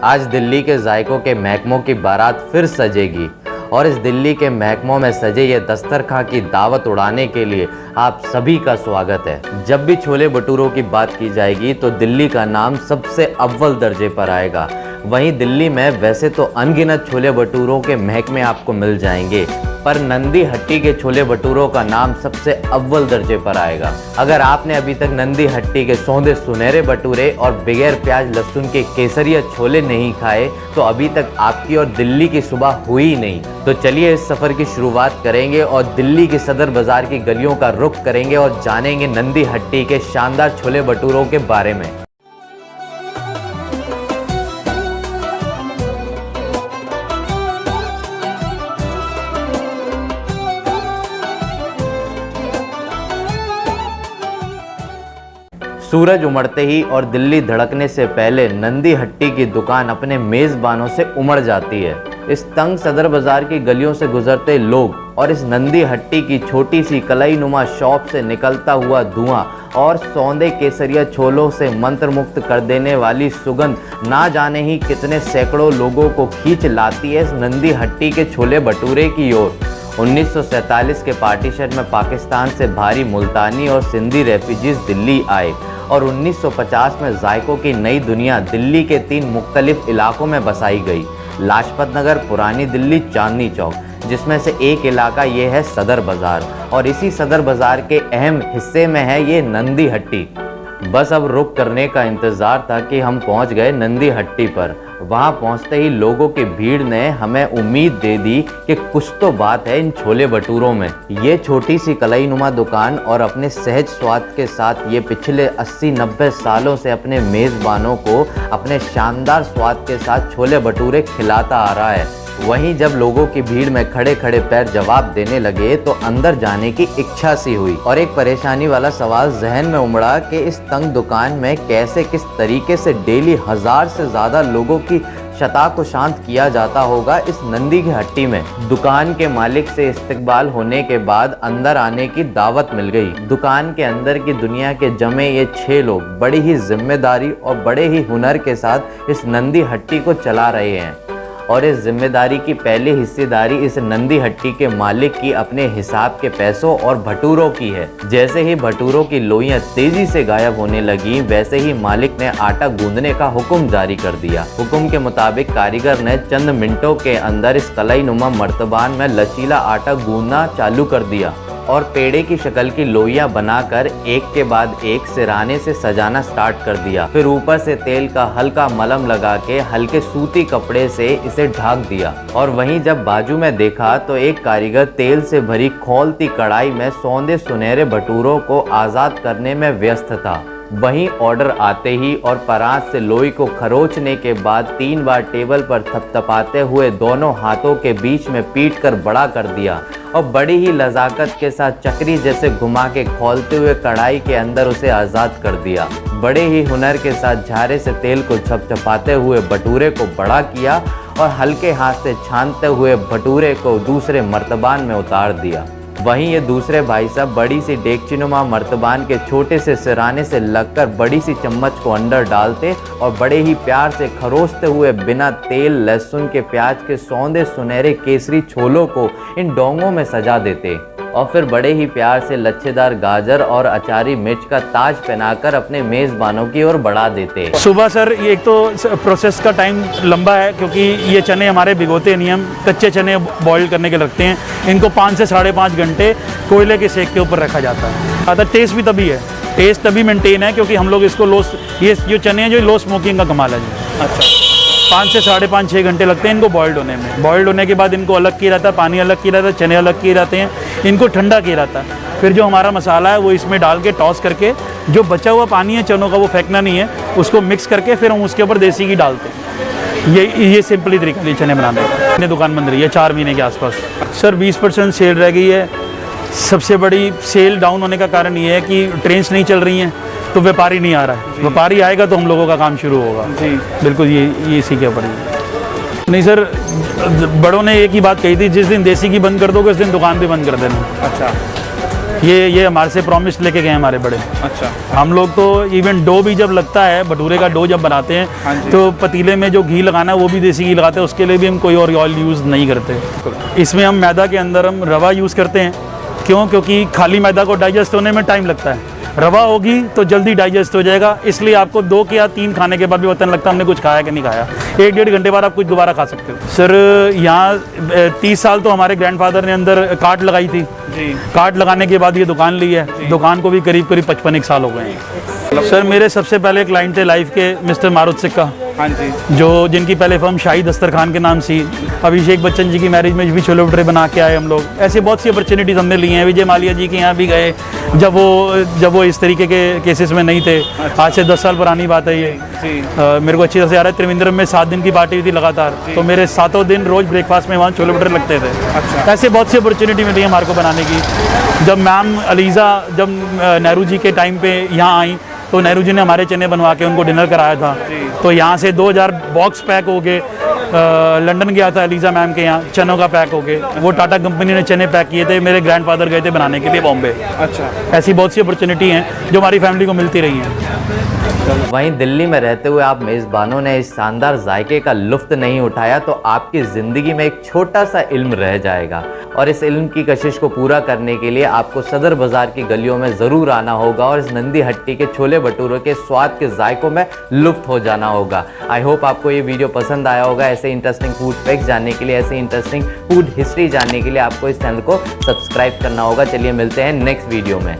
आज दिल्ली के जायकों के महकमों की बारात फिर सजेगी और इस दिल्ली के महकमों में सजे ये दस्तरखां की दावत उड़ाने के लिए आप सभी का स्वागत है। जब भी छोले भटूरों की बात की जाएगी तो दिल्ली का नाम सबसे अव्वल दर्जे पर आएगा। वहीं दिल्ली में वैसे तो अनगिनत छोले भटूरों के महकमे आपको मिल जाएंगे, पर नंदी हट्टी के छोले भटूरों का नाम सबसे अव्वल दर्जे पर आएगा। अगर आपने अभी तक नंदी हट्टी के सौंदे सुनहरे भटूरे और बगैर प्याज लहसुन के केसरिया छोले नहीं खाए तो अभी तक आपकी और दिल्ली की सुबह हुई ही नहीं। तो चलिए इस सफ़र की शुरुआत करेंगे और दिल्ली की सदर बाज़ार की गलियों का रुख करेंगे और जानेंगे नंदी हट्टी के शानदार छोले भटूरों के बारे में। सूरज उमड़ते ही और दिल्ली धड़कने से पहले नंदी हट्टी की दुकान अपने मेज़बानों से उमड़ जाती है। इस तंग सदर बाज़ार की गलियों से गुजरते लोग और इस नंदी हट्टी की छोटी सी कलाई नुमा शॉप से निकलता हुआ धुआं और सौंदे केसरिया छोलों से मंत्रमुक्त कर देने वाली सुगंध ना जाने ही कितने सैकड़ों लोगों को खींच लाती है इस नंदी हट्टी के छोले भटूरे की ओर। 1947 के पार्टीशन में पाकिस्तान से भारी मुल्तानी और सिंधी रेफ्यूजीज दिल्ली आए और 1950 में जायकों की नई दुनिया दिल्ली के 3 मुख्तलिफ इलाकों में बसाई गई। लाजपत नगर, पुरानी दिल्ली, चांदनी चौक, जिसमें से एक इलाका ये है सदर बाज़ार और इसी सदर बाज़ार के अहम हिस्से में है ये नंदी हट्टी। बस अब रुक करने का इंतज़ार था कि हम पहुंच गए नंदी हट्टी पर। वहां पहुंचते ही लोगों की भीड़ ने हमें उम्मीद दे दी कि कुछ तो बात है इन छोले भटूरों में। ये छोटी सी कलाई नुमा दुकान और अपने सहज स्वाद के साथ ये पिछले 80-90 सालों से अपने मेज़बानों को अपने शानदार स्वाद के साथ छोले भटूरे खिलाता आ रहा है। वहीं जब लोगों की भीड़ में खड़े खड़े पैर जवाब देने लगे तो अंदर जाने की इच्छा सी हुई और एक परेशानी वाला सवाल जहन में उमड़ा कि इस तंग दुकान में कैसे किस तरीके से डेली 1000 से ज़्यादा लोगों की शता को शांत किया जाता होगा इस नंदी की हट्टी में। दुकान के मालिक से इस्तकबाल होने के बाद अंदर आने की दावत मिल गई। दुकान के अंदर की दुनिया के जमे ये 6 लोग बड़ी ही जिम्मेदारी और बड़े ही हुनर के साथ इस नंदी हट्टी को चला रहे हैं और इस जिम्मेदारी की पहली हिस्सेदारी इस नंदी हट्टी के मालिक की अपने हिसाब के पैसों और भटूरों की है। जैसे ही भटूरों की लोइयां तेजी से गायब होने लगी वैसे ही मालिक ने आटा गूंदने का हुक्म जारी कर दिया। हुक्म के मुताबिक कारीगर ने चंद मिनटों के अंदर इस कलाई नुमा मर्तबान में लचीला आटा गूंदना चालू कर दिया और पेड़े की शक्ल की लोइयां बनाकर एक के बाद एक सिराने से सजाना स्टार्ट कर दिया। फिर ऊपर से तेल का हल्का मलम लगा के हल्के सूती कपड़े से इसे ढक दिया और वहीं जब बाजू में देखा तो एक कारीगर तेल से भरी खौलती कढ़ाई में सौंदे सुनहरे भटूरों को आज़ाद करने में व्यस्त था। वहीं ऑर्डर आते ही और परात से लोई को खरोचने के बाद 3 बार टेबल पर थपथपाते हुए दोनों हाथों के बीच में पीट कर बड़ा कर दिया और बड़ी ही लजाकत के साथ चक्री जैसे घुमा के खौलते हुए कढ़ाई के अंदर उसे आज़ाद कर दिया। बड़े ही हुनर के साथ झारे से तेल को छपछपाते हुए भटूरे को बड़ा किया और हल्के हाथ से छानते हुए भटूरे को दूसरे मर्तबान में उतार दिया। वहीं ये दूसरे भाई साहब बड़ी सी डेगचीनुमा मर्तबान के छोटे से सिराने से लगकर बड़ी सी चम्मच को अंदर डालते और बड़े ही प्यार से खरोचते हुए बिना तेल लहसुन के प्याज के सौंदे सुनहरे केसरी छोलों को इन डोंगों में सजा देते और फिर बड़े ही प्यार से लच्छेदार गाजर और अचारी मिर्च का ताज पहनाकर अपने मेज़बानों की ओर बढ़ा देते। सुबह सर ये एक तो प्रोसेस का टाइम लंबा है क्योंकि ये चने हमारे भिगोते नहीं, हम कच्चे चने बॉईल करने के रखते हैं। इनको 5 से 5.5 घंटे कोयले के सेक के ऊपर रखा जाता है। अतः टेस्ट भी तभी है, टेस्ट तभी मेंटेन है क्योंकि हम लोग इसको ये जो चने हैं जो लो स्मोकिंग का कमाल है। अच्छा, 5 से 5.5-6 घंटे लगते हैं इनको बॉइल्ड होने में। बॉइल्ड होने के बाद इनको अलग किया जाता है, पानी अलग किया जाता है, चने अलग किए जाते हैं, इनको ठंडा किया जाता है। फिर जो हमारा मसाला है वो इसमें डाल के टॉस करके जो बचा हुआ पानी है चनों का वो फेंकना नहीं है, उसको मिक्स करके फिर हम उसके ऊपर देसी घी डालते हैं। ये सिंपली तरीका है चने बनाने का। दुकान बंद रही है 4 महीने के आसपास। सर 20% सेल रह गई है। सबसे बड़ी सेल डाउन होने का कारण ये है कि ट्रेन्स नहीं चल रही हैं तो व्यापारी नहीं आ रहा है। व्यापारी आएगा तो हम लोगों का काम शुरू होगा। जी बिल्कुल, ये इसी के ऊपर नहीं सर, बड़ों ने एक ही बात कही थी, जिस दिन देसी घी बंद कर दोगे उस दिन दुकान भी बंद कर देना। अच्छा, ये हमारे से प्रॉमिस लेके गए हमारे बड़े। अच्छा। हम लोग तो इवन डो भी जब लगता है, भटूरे का डो जब बनाते हैं, हाँ जी। तो पतीले में जो घी लगाना है वो भी देसी घी लगाते हैं, उसके लिए भी हम कोई और ऑयल यूज़ नहीं करते। इसमें हम मैदा के अंदर हम रवा यूज़ करते हैं। क्यों? क्योंकि खाली मैदा को डाइजेस्ट होने में टाइम लगता है, रवा होगी तो जल्दी डाइजेस्ट हो जाएगा, इसलिए आपको 2 या 3 खाने के बाद भी पता नहीं लगता हमने कुछ खाया कि नहीं खाया। 1-1.5 घंटे बाद आप कुछ दोबारा खा सकते हो। सर यहाँ 30 साल तो हमारे ग्रैंडफादर ने अंदर काट लगाई थी जी। काट लगाने के बाद ये दुकान ली है। दुकान को भी करीब 55 साल हो गए हैं। सर मेरे सबसे पहले क्लाइंट थे लाइफ के मिस्टर मारुत सिक्का, हाँ जी। जो जिनकी पहले फर्म शाही दस्तरखान के नाम से। अभिषेक बच्चन जी की मैरिज में भी छोले भटूरे बना के आए हम लोग। ऐसे बहुत सी अपॉर्चुनिटीज़ हमने ली हैं। विजय माल्या जी के यहाँ भी गए जब वो इस तरीके के केसेस में नहीं थे। आज से 10 साल पुरानी बात है ये। जी। मेरे को अच्छी तरह से याद है, त्रिवेंद्रम में 7 दिन की पार्टी हुई थी लगातार, तो मेरे 7 दिन रोज़ ब्रेकफास्ट में वहाँ छोले भटूरे लगते थे। अच्छा। ऐसे बहुत सी अपॉर्चुनिटी मिली हमारे को बनाने की। जब मैम अलीज़ा जब नेहरू जी के टाइम पे यहाँ आई तो नेहरू जी ने हमारे चने बनवा के उनको डिनर कराया था। तो यहाँ से 2000 बॉक्स पैक हो गए। लंदन गया था अलीज़ा मैम के यहाँ, चनों का पैक हो गए। वो टाटा कंपनी ने चने पैक किए थे, मेरे ग्रैंडफादर गए थे बनाने के लिए बॉम्बे। अच्छा। ऐसी बहुत सी अपॉर्चुनिटी हैं जो हमारी फैमिली को मिलती रही हैं। वहीं दिल्ली में रहते हुए आप मेज़बानों ने इस शानदार जायके का लुफ्त नहीं उठाया तो आपकी ज़िंदगी में एक छोटा सा इल्म रह जाएगा। और इस इल्म की कशिश को पूरा करने के लिए आपको सदर बाज़ार की गलियों में ज़रूर आना होगा और इस नंदी हट्टी के छोले भटूरों के स्वाद के जायकों में लुफ्त हो जाना होगा। आई होप आपको ये वीडियो पसंद आया होगा। ऐसे इंटरेस्टिंग फूड फैक्ट्स जानने के लिए, ऐसे इंटरेस्टिंग फूड हिस्ट्री जानने के लिए आपको इस चैनल को सब्सक्राइब करना होगा। चलिए मिलते हैं नेक्स्ट वीडियो में।